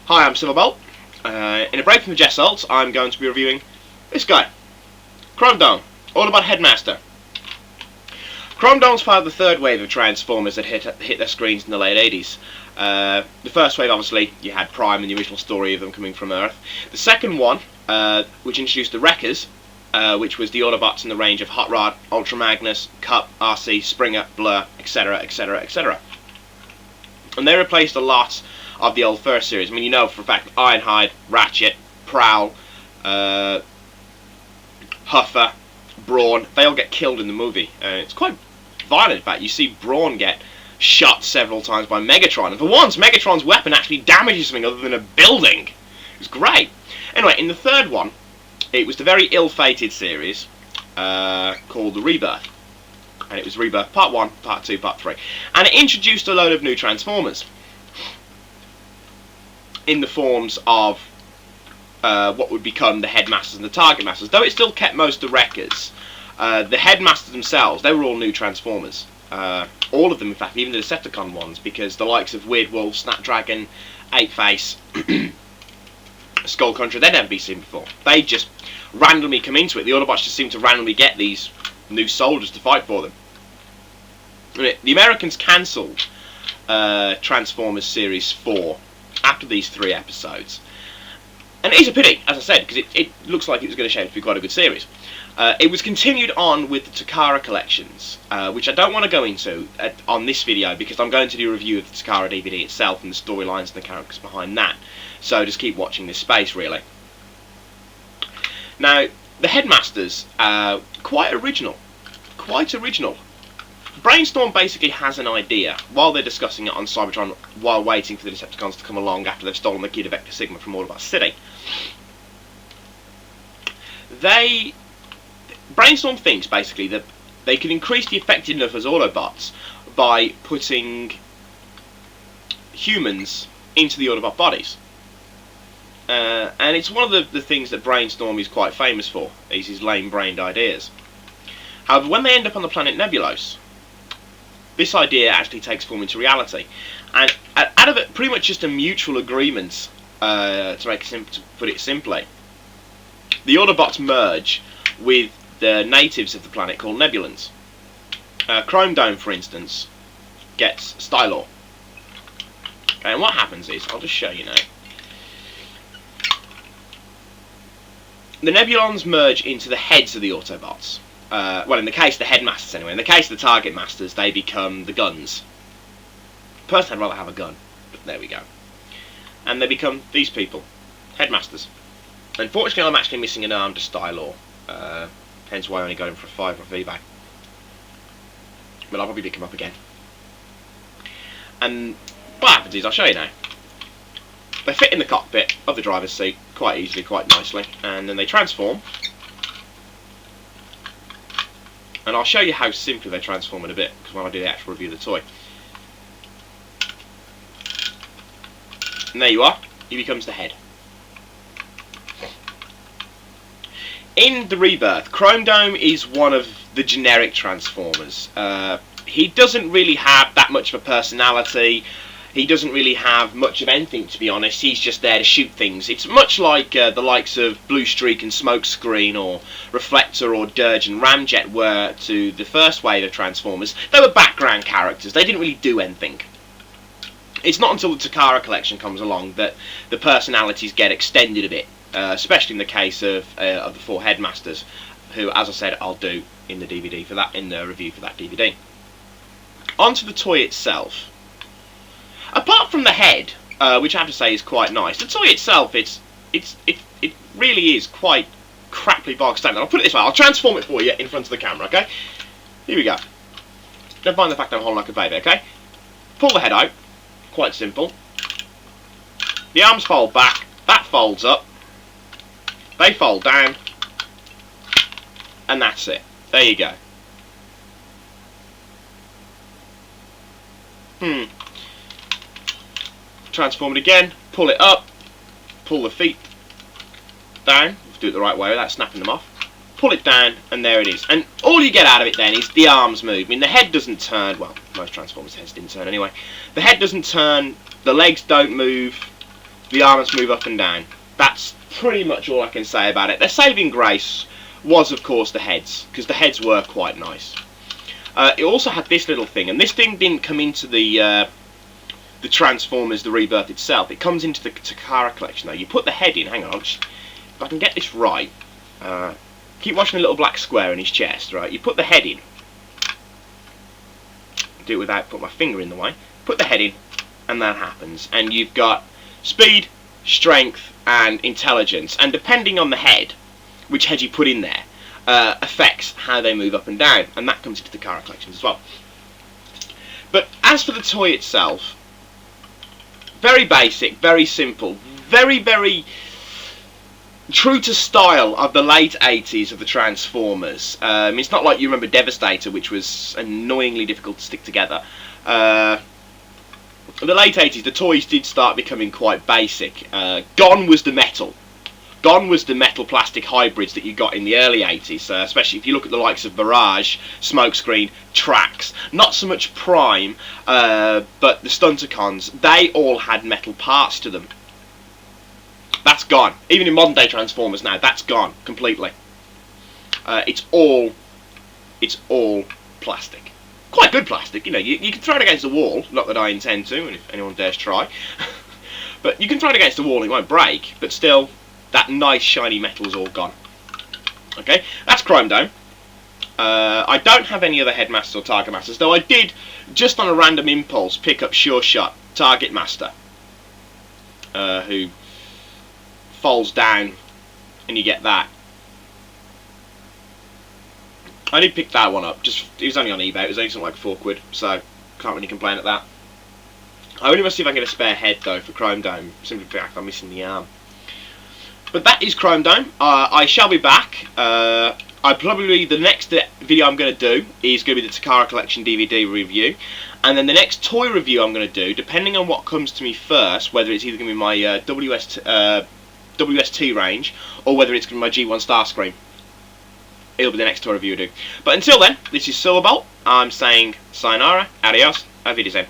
Hi, I'm Silverbolt. In a break from the Jesselt, I'm going to be reviewing this guy, Chromedome, all about Headmaster. Chromedome's part of the third wave of Transformers that hit their screens in the late 80s. The first wave, obviously, you had Prime and the original story of them coming from Earth. The second one, which introduced the Wreckers, which was the Autobots in the range of Hot Rod, Ultra Magnus, Cup, RC, Springer, Blur, etc., etc., etc. And they replaced a lot of the old first series. I mean, you know for a fact Ironhide, Ratchet, Prowl, Huffer, Brawn, they all get killed in the movie. It's quite violent, in fact. You see Brawn get shot several times by Megatron, and for once Megatron's weapon actually damages something other than a building. It's great. Anyway, in the third one, it was the very ill-fated series called The Rebirth. And it was Rebirth Part 1, Part 2, Part 3. And it introduced a load of new Transformers in the forms of what would become the Headmasters and the Target Masters, though it still kept most of the Wreckers. The Headmasters themselves, they were all new Transformers. All of them, in fact, even the Decepticon ones, because the likes of Weird Wolf, Snapdragon, Apeface, Skull Country, they'd never been seen before. They just randomly come into it. The Autobots just seem to randomly get these new soldiers to fight for them. The Americans cancelled Transformers Series 4 after these 3 episodes. And it is a pity, as I said, because it looks like it was going to shape to be quite a good series. It was continued on with the Takara collections, which I don't want to go into on this video because I'm going to do a review of the Takara DVD itself and the storylines and the characters behind that. So just keep watching this space, really. Now, the Headmasters are quite original. Quite original. Brainstorm basically has an idea while they're discussing it on Cybertron while waiting for the Decepticons to come along after they've stolen the key to Vector Sigma from Autobot City. Brainstorm thinks basically that they can increase the effectiveness as Autobots by putting humans into the Autobot bodies. And it's one of the things that Brainstorm is quite famous for, is his lame-brained ideas. However, when they end up on the planet Nebulos, this idea actually takes form into reality. And out of it, pretty much just a mutual agreement, to put it simply, the Autobots merge with the natives of the planet called Nebulans. Chromedome, for instance, gets Stylor. Okay, and what happens is, I'll just show you now. The Nebulons merge into the heads of the Autobots. Well, in the case of the Headmasters anyway. In the case of the Target Masters, they become the guns. Personally, I'd rather have a gun, but there we go. And they become these people, Headmasters. Unfortunately, I'm actually missing an arm to Stylor, hence why I only got him for a $5 off eBay. But I'll probably pick him up again. And what happens is, I'll show you now. They fit in the cockpit of the driver's seat quite easily, quite nicely, and then they transform. And I'll show you how simply they transform in a bit, because when I do the actual review of the toy. And there you are, he becomes the head. In the Rebirth, Chromedome is one of the generic Transformers. He doesn't really have that much of a personality. He doesn't really have much of anything, to be honest. He's just there to shoot things. It's much like the likes of Blue Streak and Smokescreen, or Reflector, or Dirge and Ramjet were to the first wave of Transformers. They were background characters. They didn't really do anything. It's not until the Takara collection comes along that the personalities get extended a bit, especially in the case of the 4 Headmasters, who, as I said, I'll do in the DVD for that, in the review for that DVD. Onto the toy itself. Apart from the head, which I have to say is quite nice, the toy itself, it really is quite crappily bog standard. I'll put it this way, I'll transform it for you in front of the camera, okay? Here we go. Don't mind the fact I'm holding like a baby, okay? Pull the head out, quite simple. The arms fold back, that folds up, they fold down, and that's it. There you go. Transform it again, pull it up, pull the feet down, do it the right way without snapping them off, pull it down, and there it is. And all you get out of it then is the arms move. I mean, the head doesn't turn, well, most Transformers heads didn't turn anyway. The head doesn't turn, the legs don't move, the arms move up and down. That's pretty much all I can say about it. Their saving grace was, of course, the heads, because the heads were quite nice. It also had this little thing, and this thing didn't come into the Transformers, the Rebirth itself. It comes into the Takara collection, though. You put the head in, hang on, if I can get this right, keep watching the little black square in his chest, right? You put the head in, do it without putting my finger in the way, put the head in, and that happens, and you've got speed, strength, and intelligence, and depending on the head, which head you put in there, affects how they move up and down, and that comes into the Takara collections as well. But as for the toy itself, very basic, very simple, very, very true to style of the late 80s of the Transformers. It's not like you remember Devastator, which was annoyingly difficult to stick together. In the late 80s, the toys did start becoming quite basic. Gone was the metal. Gone was the metal-plastic hybrids that you got in the early 80s, especially if you look at the likes of Mirage, Smokescreen, Trax. Not so much Prime, but the Stunticons, they all had metal parts to them. That's gone. Even in modern day Transformers now, that's gone completely. It's all plastic. Quite good plastic, you know. You can throw it against the wall. Not that I intend to, and if anyone dares try. But you can throw it against the wall and it won't break. But still, that nice shiny metal is all gone. Okay, that's chromedome. I don't have any other headmasters or target masters, though I did, just on a random impulse, pick up Sure Shot Target Master, who falls down and you get that. I did pick that one up, just it was only on eBay, it was only something like £4, so can't really complain at that. I only must see if I can get a spare head though for chromedome, simply because I'm missing the arm. But that is chromedome. I shall be back. The next video I'm going to do is going to be the Takara Collection DVD review, and then the next toy review I'm going to do, depending on what comes to me first, whether it's either going to be my WST range, or whether it's going to be my G1 Starscream. It'll be the next toy review I do. But until then, this is Silverbolt. I'm saying sayonara, adios, auf Wiedersehen.